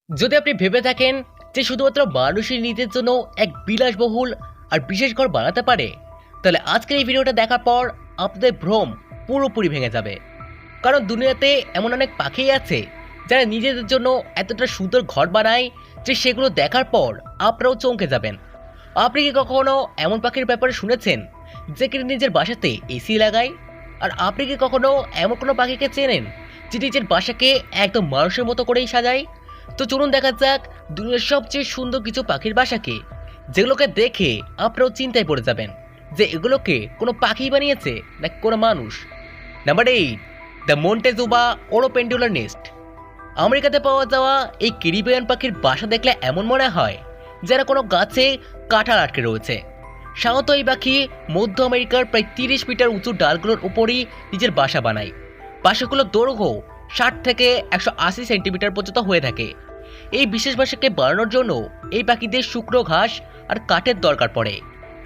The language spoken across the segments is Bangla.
যদি আপনি ভেবে থাকেন যে শুধুমাত্র মানুষই নিজের জন্য এক বিলাসবহুল আর বিশেষ ঘর বানাতে পারে, তাহলে আজকের এই ভিডিওটা দেখার পর আপনাদের ভ্রম পুরোপুরি ভেঙে যাবে। কারণ দুনিয়াতে এমন অনেক পাখি আছে যারা নিজেদের জন্য এতটা সুন্দর ঘর বানায় যে সেগুলো দেখার পর আপনারাও চমকে যাবেন। আপনি কি কখনো এমন পাখির ব্যাপারে শুনেছেন যে কিনা নিজের বাসাতে এসি লাগায়? আর আপনি কি কখনো এমন কোনো পাখিকে চেনেন যে নিজের বাসাকে একদম মানুষের মতো করেই সাজায়? তো চলুন দেখা যাক দুনিয়ার সবচেয়ে সুন্দর কিছু পাখির বাসাকে, যেগুলোকে দেখে আপনারাও চিন্তায় পড়ে যাবেন যে এগুলোকে কোনো পাখি বানিয়েছে না কোনো মানুষ। নাম্বার 8, দ্য মন্টেজুমা ওরোপেন্ডুলার নেস্ট। আমেরিকাতে পাওয়া যাওয়া এই ক্যারিবিয়ান পাখির বাসা দেখলে এমন মনে হয় যারা কোনো গাছে কাঁঠাল আটকে রয়েছে। সাধারণত এই পাখি মধ্য আমেরিকার প্রায় 30 মিটার উঁচু ডালগুলোর উপরই নিজের বাসা বানায়। বাসাগুলোর দৈর্ঘ্য 60 থেকে 180 সেন্টিমিটার পর্যন্ত হয়ে থাকে। এই বিশেষ বাসাকে বানানোর জন্য এই পাখিদের শুকনো ঘাস আর কাঠের দরকার পড়ে,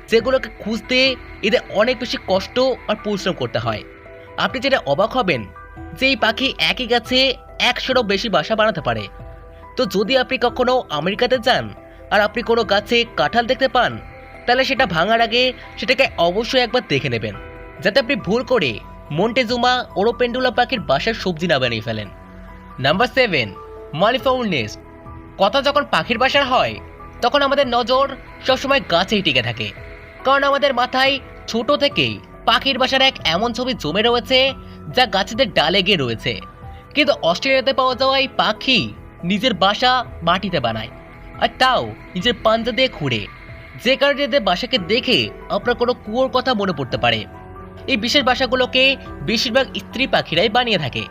যেগুলোকে খুঁজতে এদের অনেক বেশি কষ্ট আর পরিশ্রম করতে হয়। আপনি যেটা অবাক হবেন যে এই পাখি একই গাছে 100রও বেশি বাসা বানাতে পারে। তো যদি আপনি কখনো আমেরিকাতে যান আর আপনি কোনো গাছে কাঁঠাল দেখতে পান, তাহলে সেটা ভাঙার আগে সেটাকে অবশ্যই একবার দেখে নেবেন, যাতে আপনি ভুল করে মন্টেজুমা ওরোপেন্ডুলা পাখির বাসার সবজি না বানিয়ে ফেলেন। Number 7, malleefowl nest. কথা যখন পাখির বাসার হয় তখন আমাদের নজর সবসময় গাছেই টিকে থাকে, কারণ আমাদের মাথায় ছোট থেকেই পাখির বাসার এক এমন ছবি জমে রয়েছে যা গাছেদের ডালে গিয়ে রয়েছে। কিন্তু অস্ট্রেলিয়াতে পাওয়া যাওয়া এই পাখি নিজের বাসা মাটিতে বানায়, আর তাও নিজের পাঞ্জা দিয়ে খুঁড়ে, যে কারণে এদের বাসাকে দেখে আপনার কোনো কুয়োর কথা মনে পড়তে পারে। এই বিশেষ বাসাগুলোকে বেশিরভাগ স্ত্রী পাখিরাই বানিয়ে থাকে,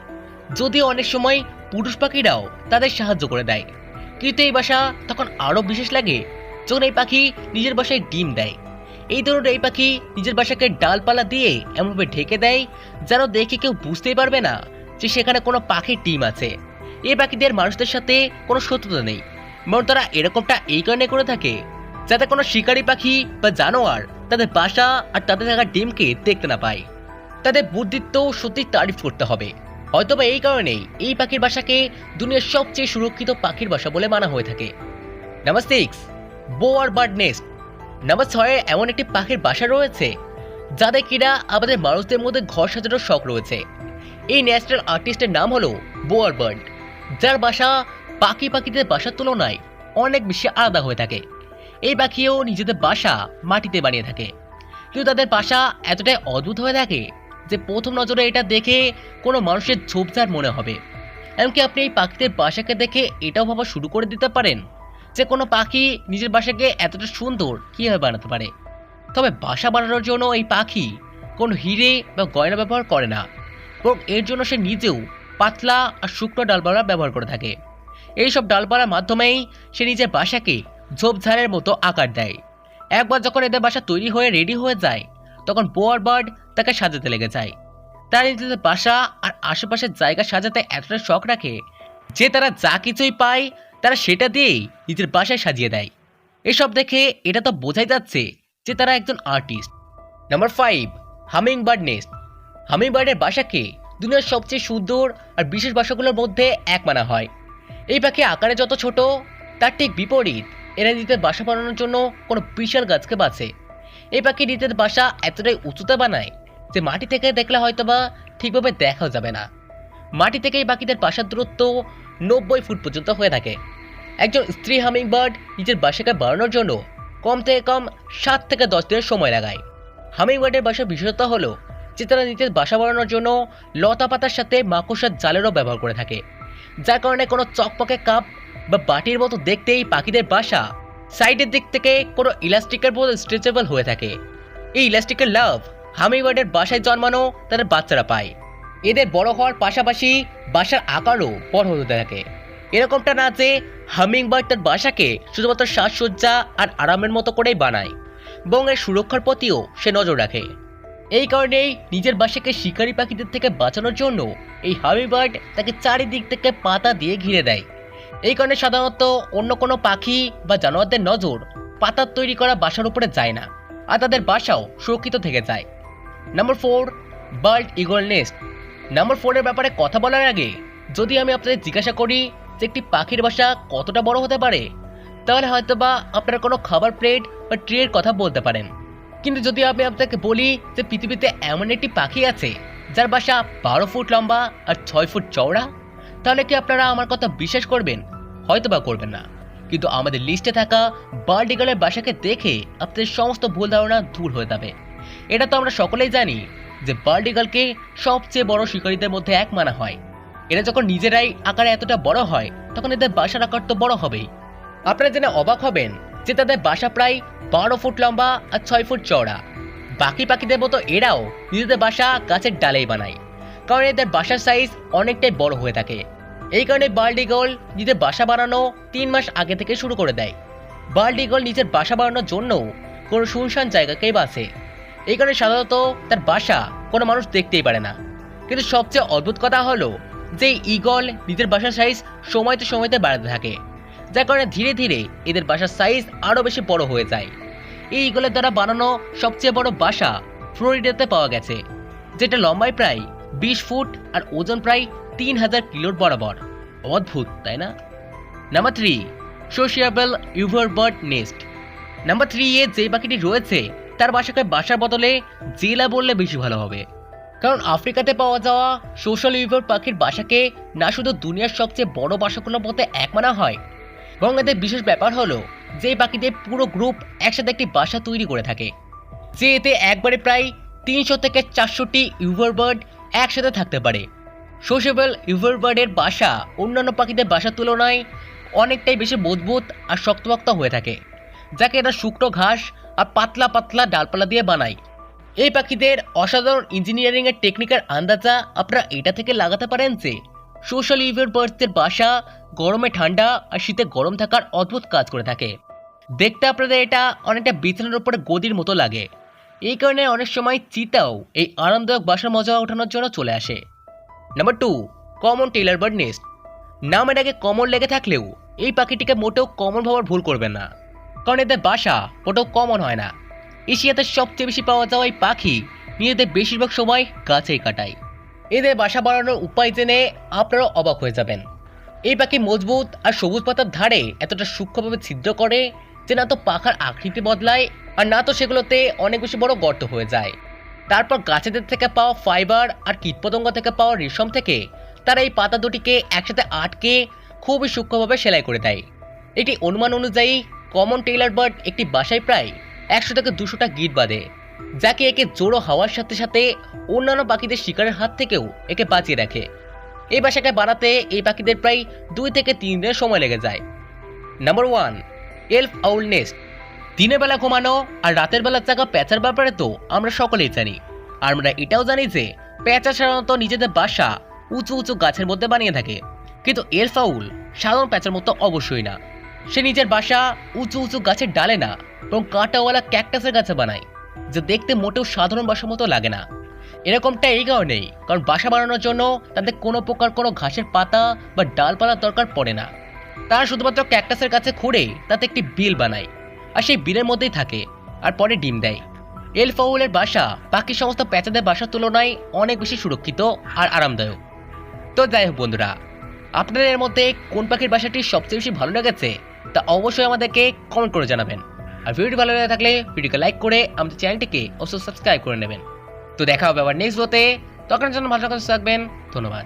যদিও অনেক সময় পুরুষ পাখিরাও তাদের সাহায্য করে দেয়। কিন্তু এই বাসা তখন আরও বিশেষ লাগে যখন এই পাখি নিজের বাসায় ডিম দেয়। এই ধরনের এই পাখি নিজের বাসাকে ডালপালা দিয়ে এমনভাবে ঢেকে দেয় যেন দেখে কেউ বুঝতেই পারবে না যে সেখানে কোনো পাখির ডিম আছে। এই পাখিদের মানুষদের সাথে কোনো শত্রুতা নেই, বরং তারা এরকমটা এই কারণে করে থাকে যাতে কোনো শিকারী পাখি বা জানোয়ার তাদের বাসা আর তাদের থাকা ডিমকে দেখতে না পায়। তাদের বুদ্ধিত্ব সত্যি তারিফ করতে হবে। হয়তোবা এই কারণেই এই পাখির বাসাকে দুনিয়ার সবচেয়ে সুরক্ষিত পাখির বাসা বলে মানা হয়ে থাকে। Number 6, Boer bird nest. Number 6 এমন একটি পাখির বাসা রয়েছে যাদের কিনা আমাদের মানুষদের মধ্যে ঘর সাজানোর শখ রয়েছে। এই ন্যাচারাল আর্টিস্টের নাম হলো বোয়ার বার্ড, যার বাসা পাখিদের বাসার তুলনায় অনেক বেশি আলাদা হয়ে থাকে। এই পাখিও নিজেদের বাসা মাটিতে বানিয়ে থাকে, কিন্তু তাদের বাসা এতটাই অদ্ভুত হয়ে থাকে যে প্রথম নজরে এটা দেখে কোনো মানুষের ঝোপঝাড় মনে হবে। এমনকি আপনি এই পাখিদের বাসাকে দেখে এটাও ভাবা শুরু করে দিতে পারেন যে কোনো পাখি নিজের বাসাকে এতটা সুন্দর কীভাবে বানাতে পারে। তবে বাসা বানানোর জন্য এই পাখি কোনো হিরে বা গয়না ব্যবহার করে না, বরং এর জন্য সে নিজেও পাতলা আর শুকনো ডালপালা ব্যবহার করে থাকে। এইসব ডালপালার মাধ্যমেই সে নিজের বাসাকে ঝোপঝাড়ের মতো আকার দেয়। একবার যখন এদের বাসা তৈরি হয়ে রেডি হয়ে যায়, তখন বোয়ার বার্ড তাকে সাজাতে লেগে যায়। তারা নিজেদের বাসা আর আশেপাশের জায়গা সাজাতে এতটা শখ রাখে যে তারা যা কিছুই পায় তারা সেটা দিয়েই নিজের বাসায় সাজিয়ে দেয়। এসব দেখে এটা তো বোঝাই যাচ্ছে যে তারা একজন artist. Number 5, hummingbird nest. হামিং বার্ডের বাসাকে দুনিয়ার সবচেয়ে সুন্দর আর বিশেষ বাসাগুলোর মধ্যে এক মানা হয়। এই পাখি আকারে যত ছোট, তার ঠিক বিপরীত এরা নিজেদের বাসা বানানোর জন্য কোনো বিশাল গাছকে বাছে। এই পাখি নিজেদের বাসা এতটাই উঁচুতে বানায় যে মাটি থেকে দেখলে হয়তোবা ঠিকভাবে দেখাও যাবে না। মাটি থেকে এই পাখিদের বাসার দূরত্ব 90 ফুট পর্যন্ত হয়ে থাকে। একজন স্ত্রী হামিং বার্ড নিজের বাসাকে বানানোর জন্য কম থেকে কম 7 থেকে 10 দিনের সময় লাগায়। হামিং বার্ডের বাসার বিশেষত্ব হলো যে তারা নিজের বাসা বানানোর জন্য লতা পাতার সাথে মাকড়সার জালেরও ব্যবহার করে থাকে, যার কারণে কোনো চকপকে কাপ বা বাটির মতো দেখতে এই পাখিদের বাসা সাইডের দিক থেকে কোনো ইলাস্টিকের মতো স্ট্রেচেবল হয়ে থাকে। এই ইলাস্টিকের লাভ হামিংবার্ডের বাসায় জন্মানো তাদের বাচ্চারা পায়। এদের বড় হওয়ার পাশাপাশি বাসার আকারও বড় হতে থাকে। এরকমটা না যে হামিংবার্ড তার বাসাকে শুধুমাত্র সাজসজ্জা আর আরামের মতো করেই বানায়, বরং এর সুরক্ষার প্রতিও সে নজর রাখে। এই কারণেই নিজের বাসাকে শিকারী পাখিদের থেকে বাঁচানোর জন্য এই হামিংবার্ড তাকে চারিদিক থেকে পাতা দিয়ে ঘিরে দেয়। এই কারণে সাধারণত অন্য কোনো পাখি বা জানোয়ারদের নজর পাতার তৈরি করা বাসার উপরে যায় না, আর তাদের বাসাও সুরক্ষিত থেকে যায়। Number 4, bald eagle nest. Number 4 এর ব্যাপারে কথা বলার আগে যদি আমি আপনাদের জিজ্ঞাসা করি যে একটি পাখির বাসা কতটা বড় হতে পারে, তাহলে হয়তোবা আপনারা কোনো খাবার প্লেট বা ট্রের কথা বলতে পারেন। কিন্তু যদি আমি আপনাকে বলি যে পৃথিবীতে এমন একটি পাখি আছে যার বাসা 12 ফুট লম্বা আর 6 ফুট চওড়া, তাহলে কি আপনারা আমার কথা বিশ্বাস করবেন? হয়তোবা করবেন না। কিন্তু আমাদের লিস্টে থাকা বার্ড ইগলের বাসাকে দেখে আপনাদের সমস্ত ভুল ধারণা দূর হয়ে যাবে। এটা তো আমরা সকলেই জানি যে বার্ড ইগলকে সবচেয়ে বড় শিকারীদের মধ্যে এক মানা হয়। এরা যখন নিজেরাই আকারে এতটা বড় হয় তখন এদের বাসার আকার তো বড় হবেই। আপনারা জেনে অবাক হবেন যে তাদের বাসা প্রায় 12 ফুট লম্বা আর 6 ফুট চওড়া। বাকি পাখিদের মতো এরাও নিজেদের বাসা গাছের ডালেই বানায়, কারণ এদের বাসার সাইজ অনেকটাই বড় হয়ে থাকে। এই কারণে বার্ড ইগল নিজের বাসা বানানো 3 মাস আগে থেকে শুরু করে দেয়। বার্ড ইগল নিজের বাসা বানানোর জন্য কোনো শুনশান জায়গাকেই বাসে। এই কারণে সাধারণত তার বাসা কোনো মানুষ দেখতেই পারে না। কিন্তু সবচেয়ে অদ্ভুত কথা হলো যে ঈগল নিজের বাসার সাইজ সময়তে বাড়াতে থাকে, যার কারণে ধীরে ধীরে এদের বাসার সাইজ আরও বেশি বড় হয়ে যায়। এই ঈগলের দ্বারা বানানো সবচেয়ে বড় বাসা ফ্লোরিডাতে পাওয়া গেছে, যেটা লম্বায় প্রায় 20 ফুট আর ওজন প্রায় 3000 কিলোর বরাবর। অদ্ভুত, তাই না? Number 3, sociable weaverbird nest. Number 3 এ যে পাখিটি রয়েছে তার বাসাকে বাসার বদলে জেলা বললে বেশি ভালো হবে, কারণ আফ্রিকাতে পাওয়া যাওয়া সোশ্যাল ইউভার পাখির বাসাকে না শুধু দুনিয়ার সবচেয়ে বড় বাসাগুলোর মধ্যে এক মানা হয়, বরং এদের বিশেষ ব্যাপার হলো যে পাখিদের পুরো গ্রুপ একসাথে একটি বাসা তৈরি করে থাকে, যে এতে একবারে প্রায় 300 থেকে 400টি ইউভারবার্ড একসাথে থাকতে পারে। সোশিয়েবল ইউভারবার্ডের বাসা অন্যান্য পাখিদের বাসার তুলনায় অনেকটাই বেশি মজবুত আর শক্তপোক্ত হয়ে থাকে, যাকে এরা শুকনো ঘাস আর পাতলা পাতলা ডালপালা দিয়ে বানায়। এই পাখিদের অসাধারণ ইঞ্জিনিয়ারিংয়ের টেকনিকের আন্দাজা আপনারা এটা থেকে লাগাতে পারেন যে সোশ্যাল ইউভারবার্ডসদের বাসা গরমে ঠান্ডা আর শীতে গরম থাকার অদ্ভুত কাজ করে থাকে। দেখতে আপনাদের এটা অনেকটা বিছানার উপরে গদির মতো লাগে। এই কারণে অনেক সময় চিতাও এই আরামদায়ক বাসার মজা ওঠানোর জন্য চলে আসে। Number 2, common Taylor bird nest. নাম এটাকে কমন লেগে থাকলেও এই পাখিটিকে মোটেও কমন ভাবার ভুল করবেন না, কারণ এদের বাসা মোটেও কমন হয় না। এশিয়াতে সবচেয়ে বেশি পাওয়া যাওয়া এই পাখি নিজেদের বেশিরভাগ সময় গাছেই কাটায়। এদের বাসা বানানোর উপায় জেনে আপনারাও অবাক হয়ে যাবেন। এই পাখি মজবুত আর সবুজ পাতার ধারে এতটা সূক্ষ্মভাবে ছিদ্র করে যে না তো পাখার আকৃতি বদলায় আর না তো সেগুলোতে অনেক বেশি বড় গর্ত হয়ে যায়। তারপর গাছেদের থেকে পাওয়া ফাইবার আর কীটপতঙ্গ থেকে পাওয়া রেশম থেকে তারা এই পাতা দুটিকে একসাথে আটকে খুবই সূক্ষ্মভাবে সেলাই করে দেয়। এটি অনুমান অনুযায়ী কমন টেইলার বার্ড একটি বাসায় প্রায় 100 থেকে 200টা গিট বাঁধে, যাকে একে জোড়ো হওয়ার সাথে সাথে অন্যান্য পাখিদের শিকারের হাত থেকেও একে বাঁচিয়ে রাখে। এই বাসাকে বানাতে এই পাখিদের প্রায় 2 থেকে 3 দিনের সময় লেগে যায়। নাম্বার 1, এলফ আউল নেস্ট। দিনের বেলা ঘুমানো আর রাতের বেলা জাগা প্যাঁচার ব্যাপারে তো আমরা সকলেই জানি। আর আমরা এটাও জানি যে প্যাঁচা সাধারণত নিজেদের বাসা উঁচু উঁচু গাছের মধ্যে বানিয়ে থাকে, কিন্তু এলফ আউল সাধারণ প্যাঁচার মতো অবশ্যই না। সে নিজের বাসা উঁচু উঁচু গাছের ডালে না, এবং কাঁটাওয়ালা ক্যাকটাসের গাছে বানায়, যা দেখতে মোটেও সাধারণ বাসার মতো লাগে না। এরকমটা এই কারণেই কারণ বাসা বানানোর জন্য তাদের কোনো প্রকার কোনো ঘাসের পাতা বা ডালপালার দরকার পড়ে না। তারা শুধুমাত্র ক্যাকটাসের কাছে খুঁড়ে তাতে একটি বিল বানায়, আর সেই বিলের মধ্যেই থাকে আর পরে ডিম দেয়। এলফ আউলের বাসা বাকি সমস্ত প্যাঁচাদের বাসার তুলনায় অনেক বেশি সুরক্ষিত আর আরামদায়ক। তো যাই হোক বন্ধুরা, আপনাদের এর মধ্যে কোন পাখির বাসাটি সবচেয়ে বেশি ভালো লেগেছে তা অবশ্যই আমাদেরকে কমেন্ট করে জানাবেন। আর ভিডিওটি ভালো লেগে থাকলে ভিডিওকে লাইক করে আমাদের চ্যানেলটিকে অবশ্যই সাবস্ক্রাইব করে নেবেন। তো দেখা হবে আবার নেক্সট ভিডিওতে, তখন জন্য ভালো থাকবেন। ধন্যবাদ।